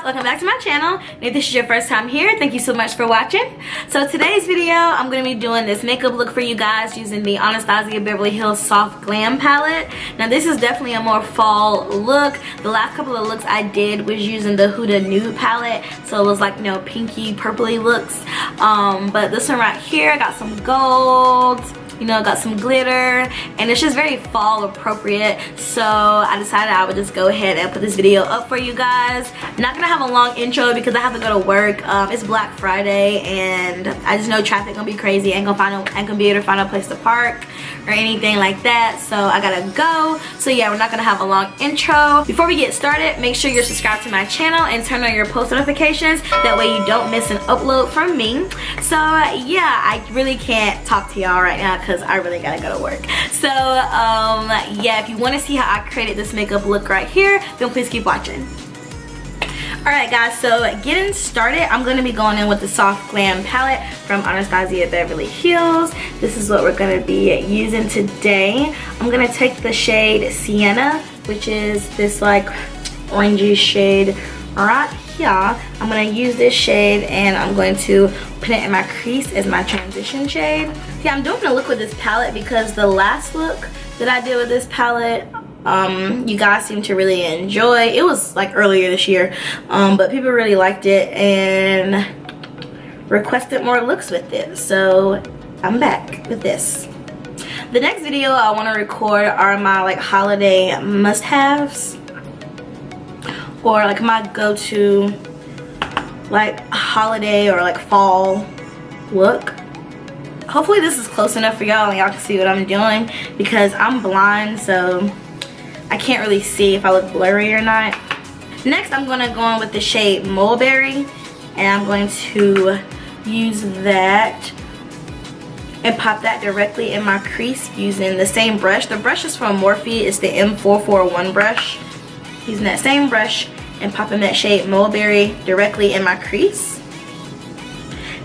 welcome back to my channel. And if this is your first time here, thank you so much for watching. So today's video, I'm going to be doing this makeup look for you guys using the Anastasia Beverly Hills Soft Glam palette. Now this is definitely a more fall look. The last couple of looks I did was using the Huda Nude palette, so it was like, you know, pinky purpley looks. But this one right here, I got some gold, you know, got some glitter, and it's just very fall appropriate. So I decided I would just go ahead and put this video up for you guys. I'm not gonna have a long intro because I have to go to work. It's Black Friday and I just know traffic gonna be crazy. Ain't gonna be able to find a place to park or anything like that, so I gotta go. So yeah, we're not gonna have a long intro. Before we get started, make sure you're subscribed to my channel and turn on your post notifications, that way you don't miss an upload from me. So yeah, I really can't talk to y'all right now because I really gotta go to work. So yeah, if you want to see how I created this makeup look right here, then please keep watching. Alright guys, so getting started, I'm going to be going in with the Soft Glam palette from Anastasia Beverly Hills. This is what we're going to be using today. I'm going to take the shade Sienna, which is this like orangey shade right here. I'm going to use this shade and I'm going to put it in my crease as my transition shade. Yeah, I'm doing a look with this palette because the last look that I did with this palette, you guys seem to really enjoy. It was like earlier this year, but people really liked it and requested more looks with it, so I'm back with this. The next video I want to record are my like holiday must-haves, or like my go-to like holiday or like fall look. Hopefully this is close enough for y'all and y'all can see what I'm doing because I'm blind, so I can't really see if I look blurry or not. Next, I'm going to go on with the shade Mulberry, and I'm going to use that and pop that directly in my crease using the same brush. The brush is from Morphe. It's the M441 brush. Using that same brush and popping that shade Mulberry directly in my crease.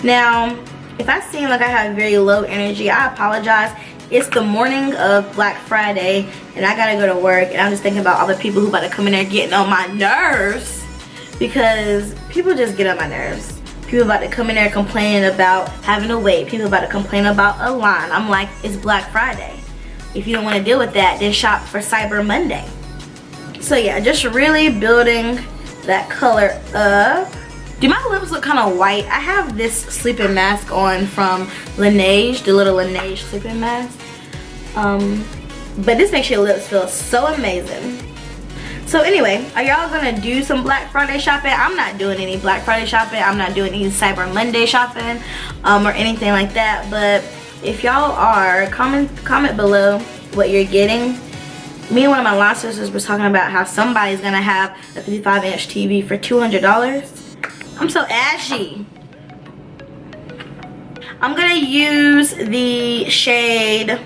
Now, if I seem like I have very low energy, I apologize. It's the morning of Black Friday and I gotta go to work, and I'm just thinking about all the people who about to come in there getting on my nerves, because people just get on my nerves. People about to come in there complaining about having to wait. People about to complain about a line. I'm like, it's Black Friday. If you don't want to deal with that, then shop for Cyber Monday. So yeah, just really building that color up. Do my lips look kind of white? I have this sleeping mask on from Laneige, the little Laneige sleeping mask. But this makes your lips feel so amazing. So anyway, are y'all gonna do some Black Friday shopping? I'm not doing any Black Friday shopping. I'm not doing any Cyber Monday shopping or anything like that. But if y'all are, comment below what you're getting. Me and one of my line sisters was talking about how somebody's gonna have a 55-inch TV for $200. I'm so ashy. I'm gonna use the shade,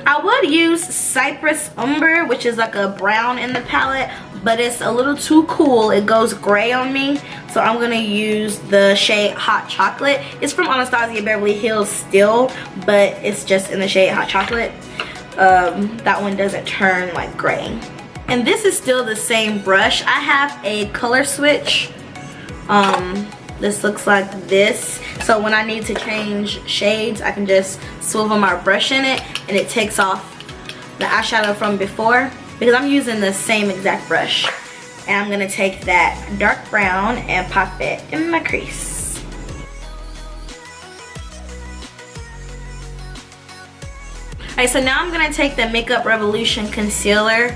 I would use Cypress Umber, which is like a brown in the palette, but it's a little too cool. It goes gray on me. So I'm gonna use the shade Hot Chocolate. It's from Anastasia Beverly Hills still, but it's just in the shade Hot Chocolate. That one doesn't turn like gray. And this is still the same brush. I have a color switch. This looks like this, so when I need to change shades, I can just swivel my brush in it and it takes off the eyeshadow from before, because I'm using the same exact brush. And I'm gonna take that dark brown and pop it in my crease. Alright, so now I'm gonna take the Makeup Revolution concealer,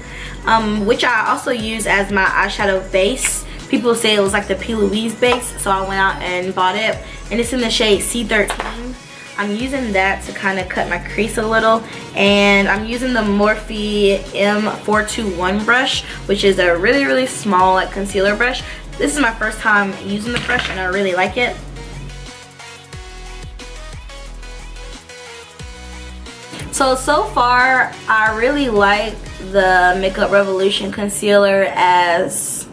which I also use as my eyeshadow base. People say it was like the P. Louise base, so I went out and bought it. And it's in the shade C13. I'm using that to kind of cut my crease a little. And I'm using the Morphe M421 brush, which is a really, really small like concealer brush. This is my first time using the brush and I really like it. So far, I really like the Makeup Revolution concealer as,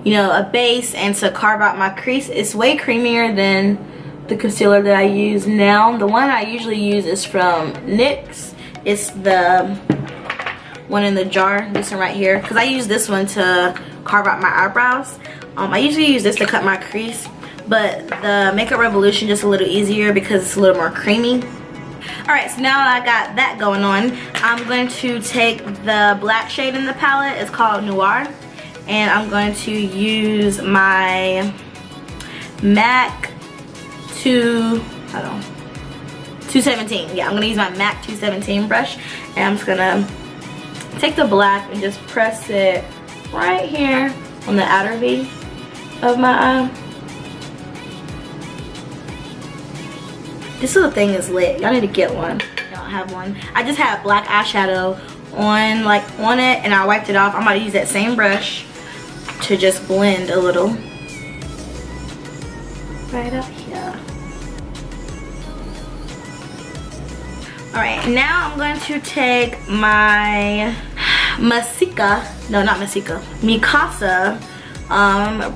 you know, a base and to carve out my crease. It's way creamier than the concealer that I use now. The one I usually use is from NYX. It's the one in the jar, this one right here, because I use this one to carve out my eyebrows. I usually use this to cut my crease, but the Makeup Revolution just a little easier because it's a little more creamy. Alright, so now I got that going on, I'm going to take the black shade in the palette. It's called Noir. And I'm going to use my MAC 217. Yeah, I'm going to use my MAC 217 brush. And I'm just going to take the black and just press it right here on the outer V of my eye. This little thing is lit. Y'all need to get one. I don't have one. I just had black eyeshadow on it and I wiped it off. I'm going to use that same brush to just blend a little. Right up here. Alright, now I'm going to take my Mikasa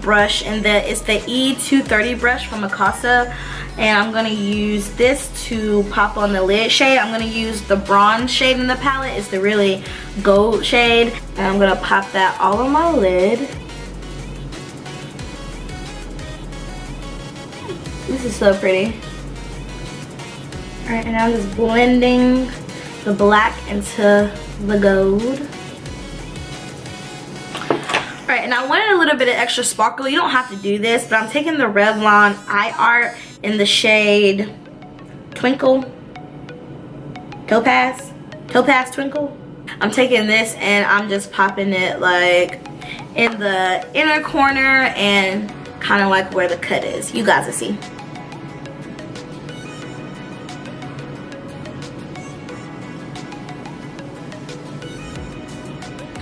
brush, and it's the E230 brush from Mikasa, and I'm going to use this to pop on the lid shade. I'm going to use the bronze shade in the palette. It's the really gold shade, and I'm going to pop that all on my lid. This is so pretty. Alright, and I'm just blending the black into the gold. Alright, and I wanted a little bit of extra sparkle. You don't have to do this, but I'm taking the Revlon Eye Art in the shade Twinkle. Topaz Twinkle. I'm taking this and I'm just popping it like in the inner corner and kind of like where the cut is. You guys will see.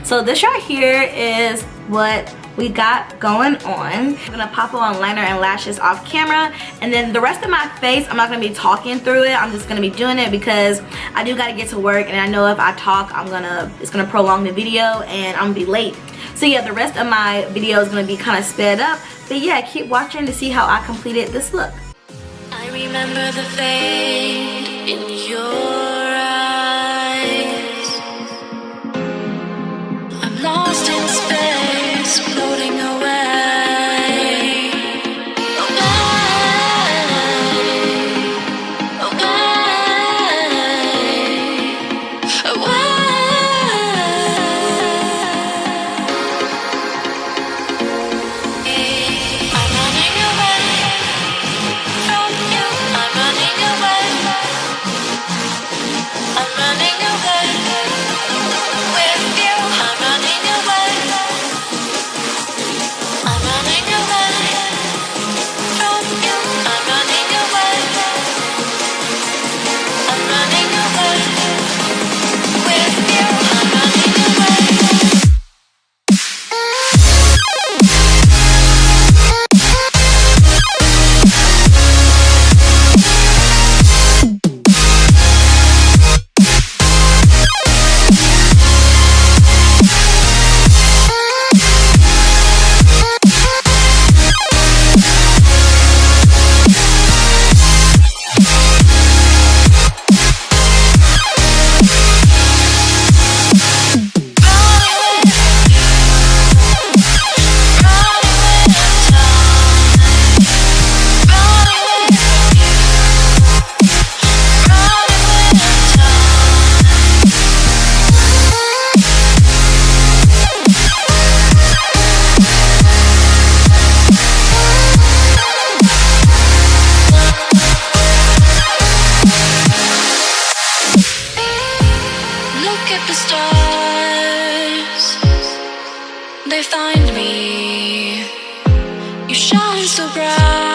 So this right here is what we got going on. I'm gonna pop on liner and lashes off camera, and then the rest of my face, I'm not gonna be talking through it. I'm just gonna be doing it because I do gotta get to work, and I know if I talk, it's gonna prolong the video and I'm gonna be late. So yeah, the rest of my video is gonna be kind of sped up, but yeah, keep watching to see how I completed this look. I remember the fade in your eyes. I'm lost in space, floating away. The stars, they find me. You shine so bright.